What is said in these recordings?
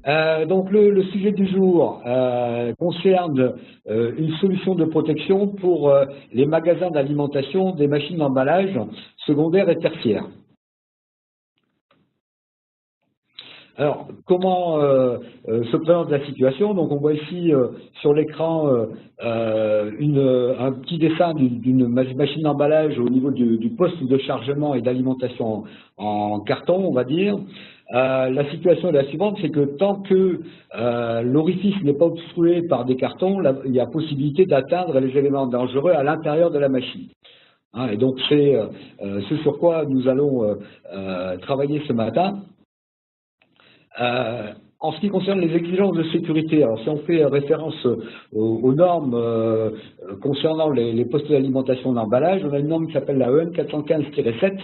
Donc le sujet du jour concerne une solution de protection pour les magasins d'alimentation des machines d'emballage secondaires et tertiaires. Alors, comment se présente la situation? Donc, on voit ici sur l'écran un petit dessin d'une machine d'emballage au niveau du poste de chargement et d'alimentation en carton, on va dire. La situation est la suivante, c'est que tant que l'orifice n'est pas obstrué par des cartons, il y a possibilité d'atteindre les éléments dangereux à l'intérieur de la machine. Hein, et donc, c'est ce sur quoi nous allons travailler ce matin. En ce qui concerne les exigences de sécurité, alors si on fait référence aux normes concernant les postes d'alimentation d'emballage, on a une norme qui s'appelle la EN 415-7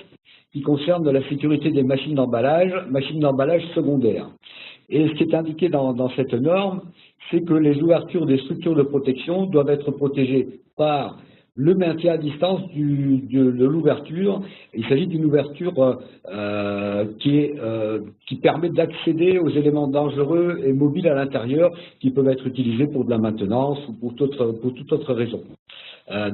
qui concerne la sécurité des machines d'emballage secondaires. Et ce qui est indiqué dans cette norme, c'est que les ouvertures des structures de protection doivent être protégées par le maintien à distance de l'ouverture. Il s'agit d'une ouverture qui permet d'accéder aux éléments dangereux et mobiles à l'intérieur qui peuvent être utilisés pour de la maintenance ou pour toute autre raison.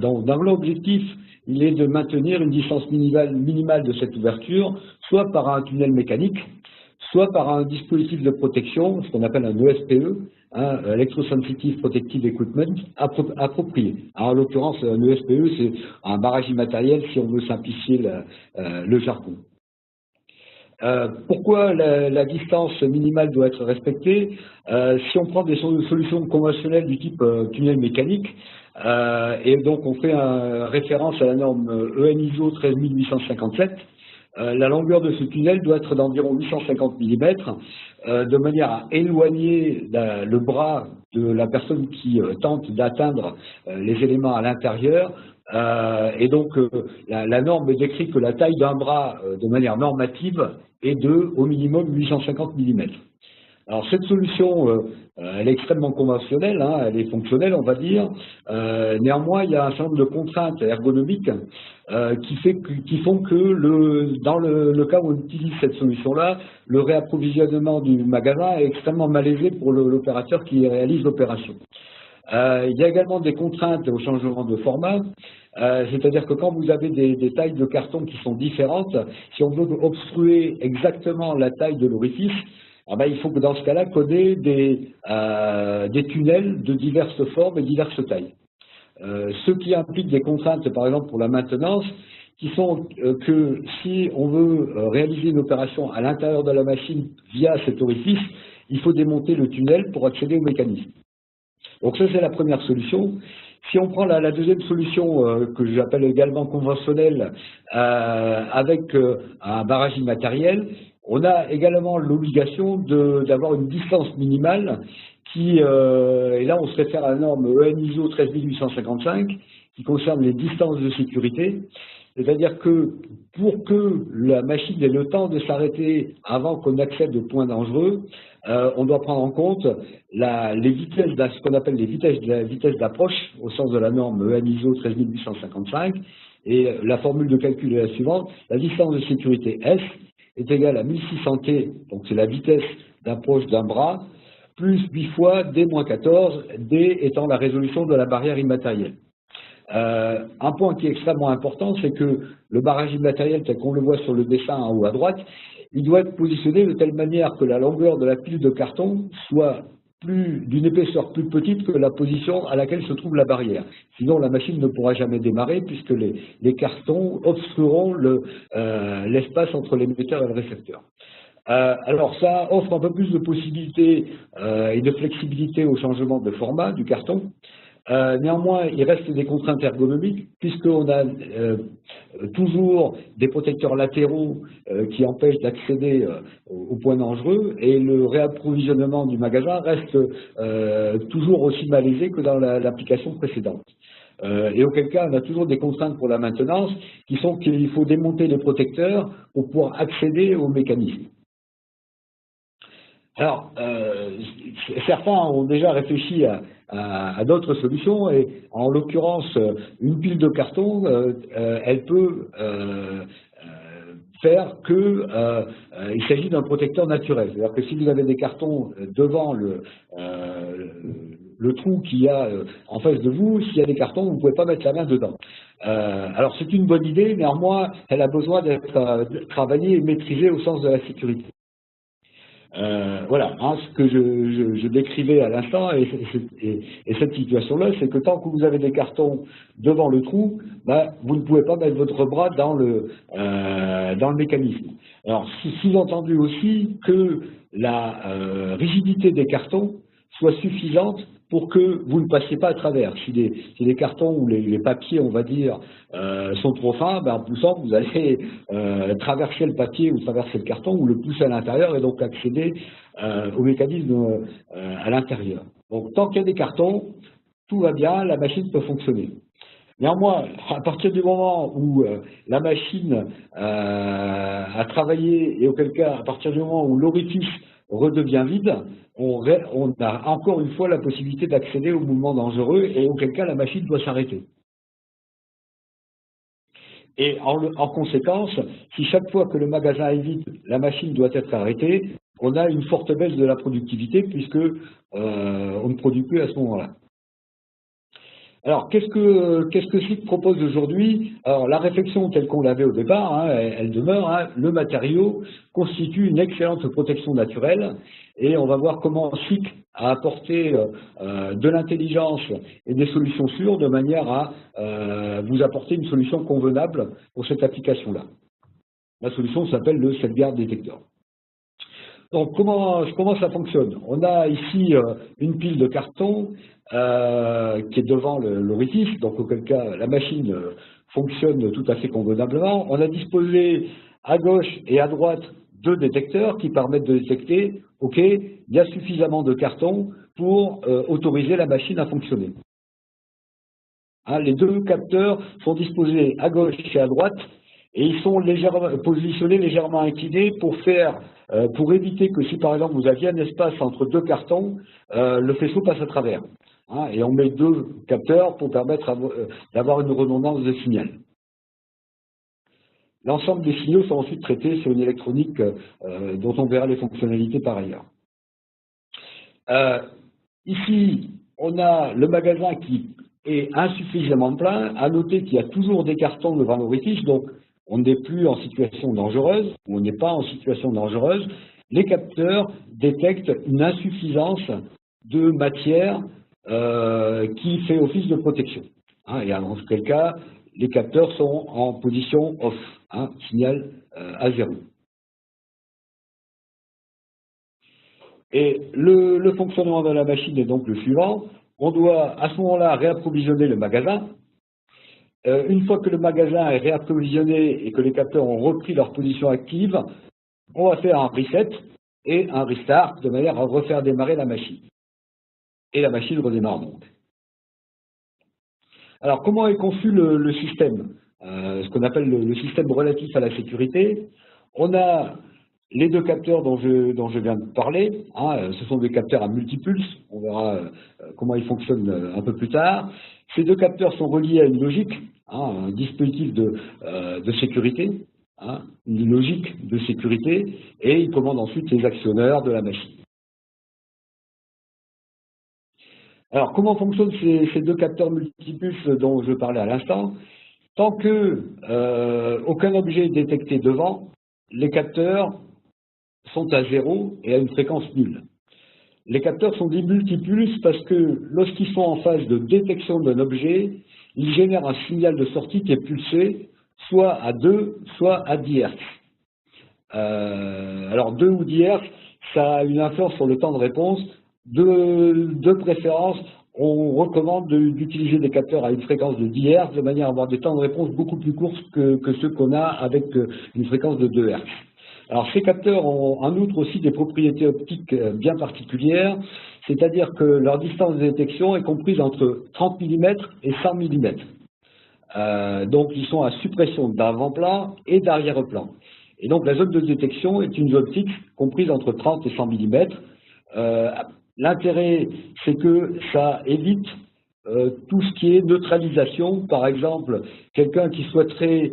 Donc, dans l'objectif, il est de maintenir une distance minimale de cette ouverture, soit par un tunnel mécanique, soit par un dispositif de protection, ce qu'on appelle un ESPE, Electrosensitive Protective Equipment, approprié. Alors, en l'occurrence, un ESPE, c'est un barrage immatériel si on veut simplifier le jargon. Pourquoi la distance minimale doit être respectée? Si on prend des solutions conventionnelles du type tunnel mécanique, et donc on fait référence à la norme EN ISO 13857, la longueur de ce tunnel doit être d'environ 850 mm, de manière à éloigner le bras de la personne qui tente d'atteindre les éléments à l'intérieur. Et donc, la norme décrit que la taille d'un bras, de manière normative, est de, au minimum, 850 mm. Alors, cette solution, elle est extrêmement conventionnelle, elle est fonctionnelle, on va dire. Néanmoins, il y a un certain nombre de contraintes ergonomiques qui font que, dans le cas où on utilise cette solution-là, le réapprovisionnement du magasin est extrêmement malaisé pour l'opérateur qui réalise l'opération. Il y a également des contraintes au changement de format, c'est-à-dire que quand vous avez des tailles de carton qui sont différentes, si on veut obstruer exactement la taille de l'orifice, il faut que dans ce cas-là, coder des tunnels de diverses formes et diverses tailles. Ce qui implique des contraintes, par exemple, pour la maintenance, qui sont que si on veut réaliser une opération à l'intérieur de la machine via cet orifice, il faut démonter le tunnel pour accéder au mécanisme. Donc ça, c'est la première solution. Si on prend la deuxième solution, que j'appelle également conventionnelle, avec un barrage immatériel, on a également l'obligation d'avoir une distance minimale et là on se réfère à la norme EN ISO 13855 qui concerne les distances de sécurité. C'est-à-dire que pour que la machine ait le temps de s'arrêter avant qu'on accède au point dangereux, on doit prendre en compte les vitesses, ce qu'on appelle les vitesses d'approche au sens de la norme EN ISO 13855. Et la formule de calcul est la suivante: la distance de sécurité S est égale à 1600 T, donc c'est la vitesse d'approche d'un bras, plus 8 fois D-14, D étant la résolution de la barrière immatérielle. Un point qui est extrêmement important, c'est que le barrage immatériel, tel qu'on le voit sur le dessin en haut à droite, il doit être positionné de telle manière que la longueur de la pile de carton soit d'une épaisseur plus petite que la position à laquelle se trouve la barrière. Sinon, la machine ne pourra jamais démarrer puisque les cartons obstrueront l'espace entre l'émetteur et le récepteur. Alors, ça offre un peu plus de possibilités et de flexibilité au changement de format du carton. Néanmoins, il reste des contraintes ergonomiques puisqu'on a toujours des protecteurs latéraux qui empêchent d'accéder aux points dangereux et le réapprovisionnement du magasin reste toujours aussi malaisé que dans l'application précédente. Et auquel cas, on a toujours des contraintes pour la maintenance qui sont qu'il faut démonter les protecteurs pour pouvoir accéder au mécanisme. Alors, certains ont déjà réfléchi à d'autres solutions et en l'occurrence, une pile de carton, elle peut faire que il s'agit d'un protecteur naturel. C'est-à-dire que si vous avez des cartons devant le trou qu'il y a en face de vous, s'il y a des cartons, vous ne pouvez pas mettre la main dedans. Alors c'est une bonne idée, néanmoins, elle a besoin d'être travaillée et maîtrisée au sens de la sécurité. Voilà, hein, ce que je décrivais à l'instant, et cette situation-là, c'est que tant que vous avez des cartons devant le trou, vous ne pouvez pas mettre votre bras dans le mécanisme. Alors, sous-entendu aussi que la rigidité des cartons soit suffisante pour que vous ne passiez pas à travers. Si les cartons ou les papiers, on va dire, sont trop fins, en poussant, vous allez traverser le papier ou traverser le carton ou le pousser à l'intérieur et donc accéder au mécanisme à l'intérieur. Donc, tant qu'il y a des cartons, tout va bien, la machine peut fonctionner. Néanmoins, à partir du moment où la machine a travaillé et auquel cas, à partir du moment où l'orifice redevient vide, on a encore une fois la possibilité d'accéder au mouvement dangereux et auquel cas la machine doit s'arrêter. Et en conséquence, si chaque fois que le magasin est vide, la machine doit être arrêtée, on a une forte baisse de la productivité puisque on ne produit plus à ce moment-là. Alors, qu'est-ce que SICK propose aujourd'hui? Alors, la réflexion telle qu'on l'avait au départ, hein, elle demeure. Hein, le matériau constitue une excellente protection naturelle et on va voir comment SICK a apporté de l'intelligence et des solutions sûres de manière à vous apporter une solution convenable pour cette application-là. La solution s'appelle le Self-Guard Detector. Donc, comment ça fonctionne? On a ici une pile de carton qui est devant l'orifice, donc auquel cas la machine fonctionne tout à fait convenablement. On a disposé à gauche et à droite deux détecteurs qui permettent de détecter, OK, il y a suffisamment de carton pour autoriser la machine à fonctionner. Hein, les deux capteurs sont disposés à gauche et à droite et ils sont positionnés légèrement inclinés pour éviter que si par exemple vous aviez un espace entre deux cartons, le faisceau passe à travers. Hein, et on met deux capteurs pour permettre d'avoir une redondance de signal. L'ensemble des signaux sont ensuite traités sur une électronique dont on verra les fonctionnalités par ailleurs. Ici, on a le magasin qui est insuffisamment plein. À noter qu'il y a toujours des cartons devant l'orifice, donc on n'est plus en situation dangereuse, ou on n'est pas en situation dangereuse. Les capteurs détectent une insuffisance de matière qui fait office de protection. Hein, et dans quel cas, les capteurs sont en position off, hein, signal à 0. Et le fonctionnement de la machine est donc le suivant. On doit à ce moment-là réapprovisionner le magasin. Une fois que le magasin est réapprovisionné et que les capteurs ont repris leur position active, on va faire un reset et un restart de manière à refaire démarrer la machine. Et la machine redémarre donc. Alors, comment est conçu le système, ce qu'on appelle le système relatif à la sécurité? On a les deux capteurs dont je viens de parler. Hein, ce sont des capteurs à multipulses. On verra comment ils fonctionnent un peu plus tard. Ces deux capteurs sont reliés à une logique, hein, un dispositif de sécurité, hein, une logique de sécurité, et ils commandent ensuite les actionneurs de la machine. Alors, comment fonctionnent ces deux capteurs multipulses dont je parlais à l'instant? Tant que aucun objet est détecté devant, les capteurs sont à 0 et à une fréquence nulle. Les capteurs sont des multipulses parce que lorsqu'ils sont en phase de détection d'un objet, ils génèrent un signal de sortie qui est pulsé soit à 2, soit à 10 Hz. Alors 2 ou 10 Hz, ça a une influence sur le temps de réponse. De préférence, on recommande d'utiliser des capteurs à une fréquence de 10 Hz de manière à avoir des temps de réponse beaucoup plus courts que ceux qu'on a avec une fréquence de 2 Hz. Alors ces capteurs ont en outre aussi des propriétés optiques bien particulières, c'est-à-dire que leur distance de détection est comprise entre 30 mm et 100 mm. Donc ils sont à suppression d'avant-plan et d'arrière-plan. Et donc la zone de détection est une zone fixe comprise entre 30 et 100 mm. L'intérêt, c'est que ça évite tout ce qui est neutralisation. Par exemple, quelqu'un qui souhaiterait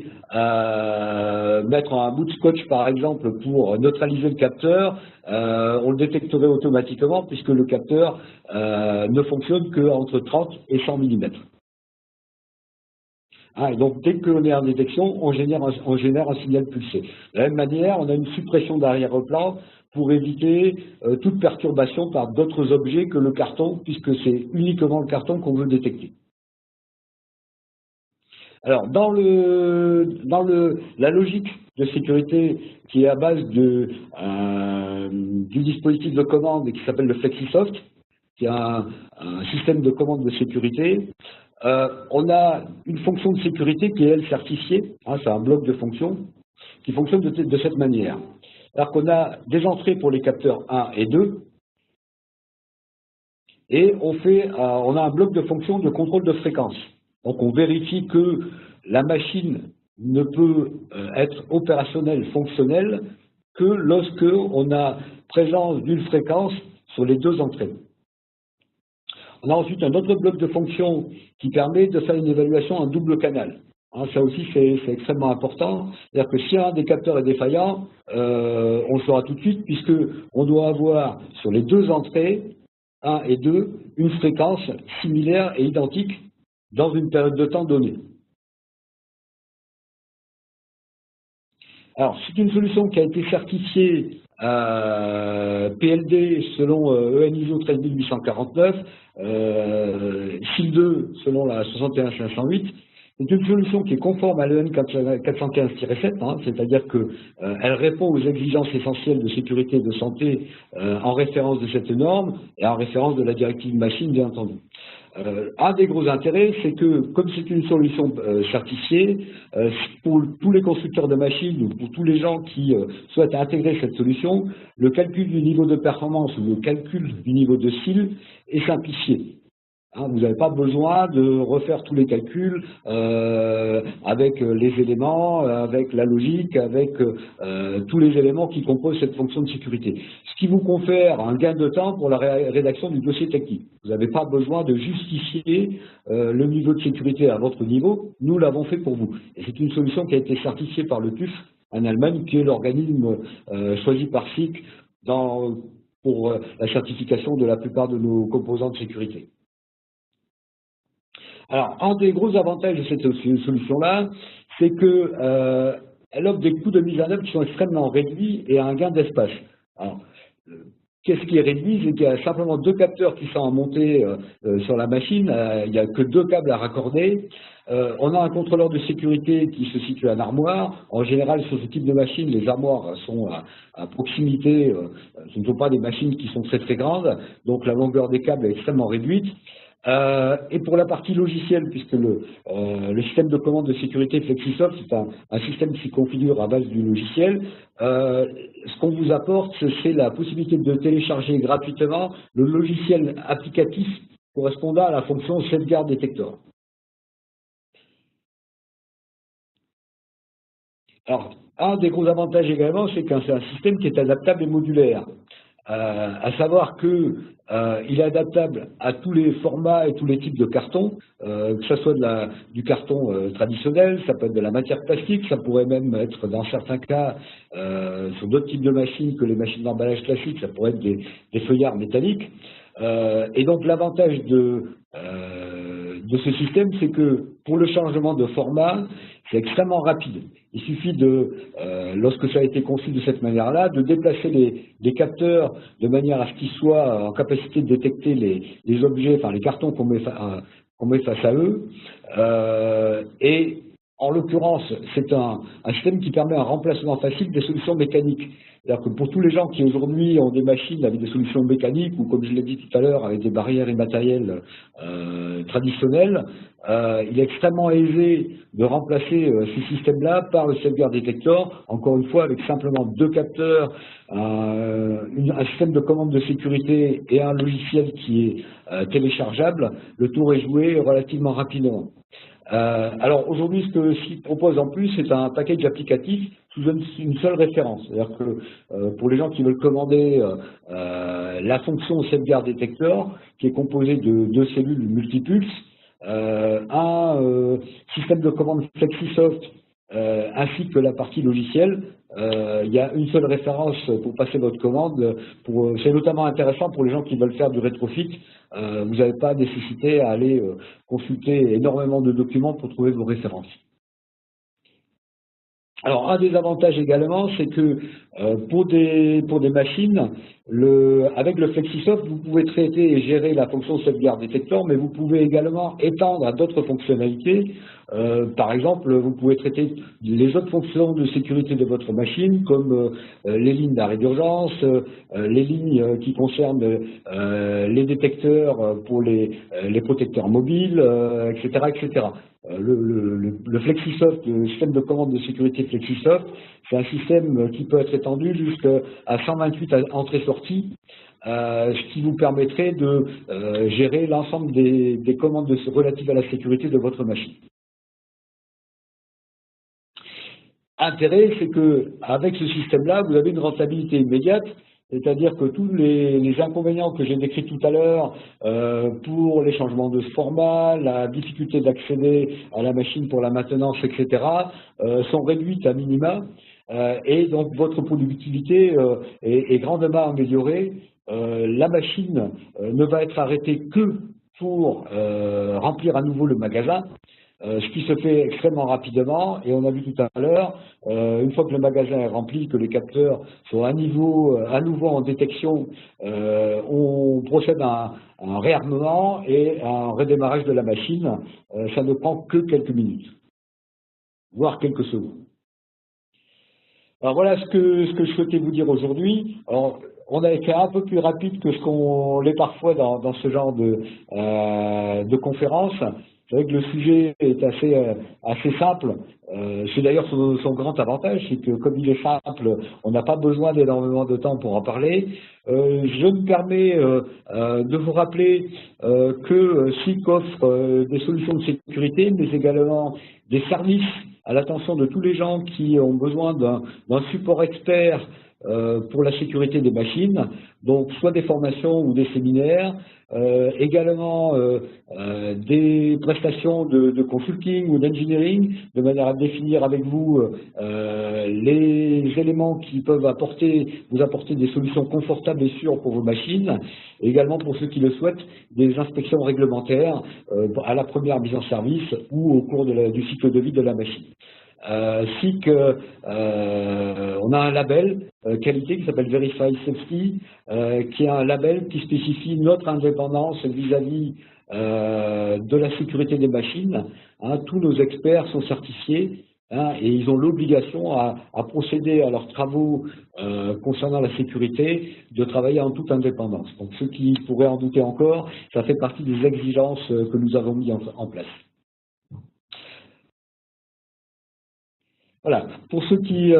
mettre un bout de scotch, par exemple, pour neutraliser le capteur, on le détecterait automatiquement puisque le capteur ne fonctionne qu'entre 30 et 100 mm. Et donc, dès qu'on est en détection, on génère un signal pulsé. De la même manière, on a une suppression d'arrière-plan pour éviter toute perturbation par d'autres objets que le carton, puisque c'est uniquement le carton qu'on veut détecter. Alors, dans la logique de sécurité qui est à base du dispositif de commande et qui s'appelle le FlexiSoft, qui est un système de commande de sécurité, on a une fonction de sécurité qui est, elle, certifiée. C'est un bloc de fonctions qui fonctionne de cette manière. Alors qu'on a des entrées pour les capteurs 1 et 2, et on a un bloc de fonctions de contrôle de fréquence. Donc on vérifie que la machine ne peut être opérationnelle, fonctionnelle, que lorsque on a présence d'une fréquence sur les deux entrées. On a ensuite un autre bloc de fonctions qui permet de faire une évaluation en double canal. Ça aussi, c'est extrêmement important. C'est-à-dire que si un des capteurs est défaillant, on le saura tout de suite, puisqu'on doit avoir sur les deux entrées, 1 et 2, une fréquence similaire et identique dans une période de temps donnée. Alors, c'est une solution qui a été certifiée PLD selon EN ISO 13849, SIL2 selon la 61508. C'est une solution qui est conforme à l'EN 415-7, c'est-à-dire qu'elle répond aux exigences essentielles de sécurité et de santé en référence de cette norme et en référence de la directive machine, bien entendu. Un des gros intérêts, c'est que, comme c'est une solution certifiée, pour tous les constructeurs de machines ou pour tous les gens qui souhaitent intégrer cette solution, le calcul du niveau de performance ou le calcul du niveau de SIL est simplifié. Vous n'avez pas besoin de refaire tous les calculs avec les éléments, avec la logique, avec tous les éléments qui composent cette fonction de sécurité. Ce qui vous confère un gain de temps pour la rédaction du dossier technique. Vous n'avez pas besoin de justifier le niveau de sécurité à votre niveau. Nous l'avons fait pour vous. Et c'est une solution qui a été certifiée par le TÜV en Allemagne, qui est l'organisme choisi par SICK pour la certification de la plupart de nos composants de sécurité. Alors, un des gros avantages de cette solution-là, c'est qu'elle offre des coûts de mise en œuvre qui sont extrêmement réduits et un gain d'espace. Alors, qu'est-ce qui est réduit? C'est qu'il y a simplement 2 capteurs qui sont à monter sur la machine, il n'y a que 2 câbles à raccorder. On a un contrôleur de sécurité qui se situe en armoire. En général, sur ce type de machine, les armoires sont à proximité, ce ne sont pas des machines qui sont très très grandes, donc la longueur des câbles est extrêmement réduite. Et pour la partie logicielle, puisque le système de commande de sécurité FlexiSoft, c'est un système qui se configure à base du logiciel, ce qu'on vous apporte, c'est la possibilité de télécharger gratuitement le logiciel applicatif correspondant à la fonction Safeguard Detector. Alors, un des gros avantages également, c'est que c'est un système qui est adaptable et modulaire. À savoir qu'il est adaptable à tous les formats et tous les types de cartons, que ce soit du carton traditionnel, ça peut être de la matière plastique, ça pourrait même être dans certains cas sur d'autres types de machines que les machines d'emballage classiques, ça pourrait être des feuillards métalliques. Et donc l'avantage de ce système, c'est que pour le changement de format, c'est extrêmement rapide. Il suffit lorsque ça a été conçu de cette manière-là, de déplacer les capteurs de manière à ce qu'ils soient en capacité de détecter les objets, enfin les cartons qu'on met face à eux. Et en l'occurrence, c'est un système qui permet un remplacement facile des solutions mécaniques. C'est-à-dire que pour tous les gens qui aujourd'hui ont des machines avec des solutions mécaniques ou, comme je l'ai dit tout à l'heure, avec des barrières immatérielles traditionnelles, il est extrêmement aisé de remplacer ces systèmes-là par le Safeguard Detector, encore une fois avec simplement 2 capteurs, un système de commande de sécurité et un logiciel qui est téléchargeable. Le tour est joué relativement rapidement. Alors aujourd'hui, ce qu'il propose en plus, c'est un package applicatif sous une seule référence. C'est-à-dire que pour les gens qui veulent commander la fonction Safeguard Detector, qui est composée de 2 cellules multipulses, un système de commande FlexiSoft, ainsi que la partie logicielle, il y a une seule référence pour passer votre commande. C'est notamment intéressant pour les gens qui veulent faire du rétrofit. Vous n'avez pas nécessité à aller consulter énormément de documents pour trouver vos références. Alors, un des avantages également, c'est que pour des machines, avec le FlexiSoft, vous pouvez traiter et gérer la fonction Safeguard Detector, mais vous pouvez également étendre à d'autres fonctionnalités. Par exemple, vous pouvez traiter les autres fonctions de sécurité de votre machine, comme les lignes d'arrêt d'urgence, les lignes qui concernent les détecteurs pour les protecteurs mobiles, etc., etc. Le FlexiSoft, le système de commande de sécurité FlexiSoft, c'est un système qui peut être étendu jusqu'à 128 entrées-sorties, ce qui vous permettrait de gérer l'ensemble des commandes relatives à la sécurité de votre machine. Intérêt, c'est que avec ce système-là, vous avez une rentabilité immédiate. C'est-à-dire que tous les inconvénients que j'ai décrits tout à l'heure pour les changements de format, la difficulté d'accéder à la machine pour la maintenance, etc., sont réduits à minima. Et donc votre productivité est grandement améliorée. La machine ne va être arrêtée que pour remplir à nouveau le magasin. Ce qui se fait extrêmement rapidement, et on a vu tout à l'heure, une fois que le magasin est rempli, que les capteurs sont à nouveau en détection, on procède à un réarmement et à un redémarrage de la machine. Ça ne prend que quelques minutes, voire quelques secondes. Alors voilà ce que je souhaitais vous dire aujourd'hui. Alors, on a été un peu plus rapide que ce qu'on l'est parfois dans ce genre de conférences. C'est vrai que le sujet est assez simple. C'est d'ailleurs son grand avantage, c'est que comme il est simple, on n'a pas besoin d'énormément de temps pour en parler. Je me permets de vous rappeler que SICK offre des solutions de sécurité, mais également des services à l'attention de tous les gens qui ont besoin d'un support expert pour la sécurité des machines, donc soit des formations ou des séminaires, également des prestations de consulting ou d'engineering, de manière à définir avec vous les éléments qui peuvent vous apporter des solutions confortables et sûres pour vos machines, et également pour ceux qui le souhaitent, des inspections réglementaires à la première mise en service ou au cours du cycle de vie de la machine. SICK, on a un label qualité qui s'appelle Verify Safety, qui est un label qui spécifie notre indépendance vis-à-vis de la sécurité des machines. Tous nos experts sont certifiés et ils ont l'obligation à procéder à leurs travaux concernant la sécurité, de travailler en toute indépendance. Donc ceux qui pourraient en douter encore, ça fait partie des exigences que nous avons mis en place. Voilà. Pour ceux qui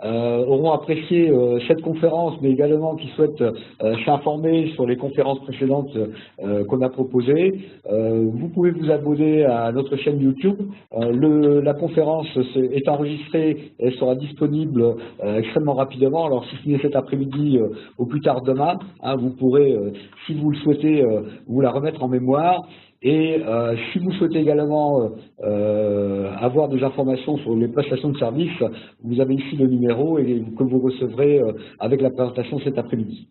auront apprécié cette conférence, mais également qui souhaitent s'informer sur les conférences précédentes qu'on a proposées, vous pouvez vous abonner à notre chaîne YouTube. La conférence est enregistrée et sera disponible extrêmement rapidement. Alors si ce n'est cet après-midi, au plus tard demain, vous pourrez, si vous le souhaitez, vous la remettre en mémoire. Et si vous souhaitez également avoir des informations sur les prestations de services, vous avez ici le numéro que vous recevrez avec la présentation cet après-midi.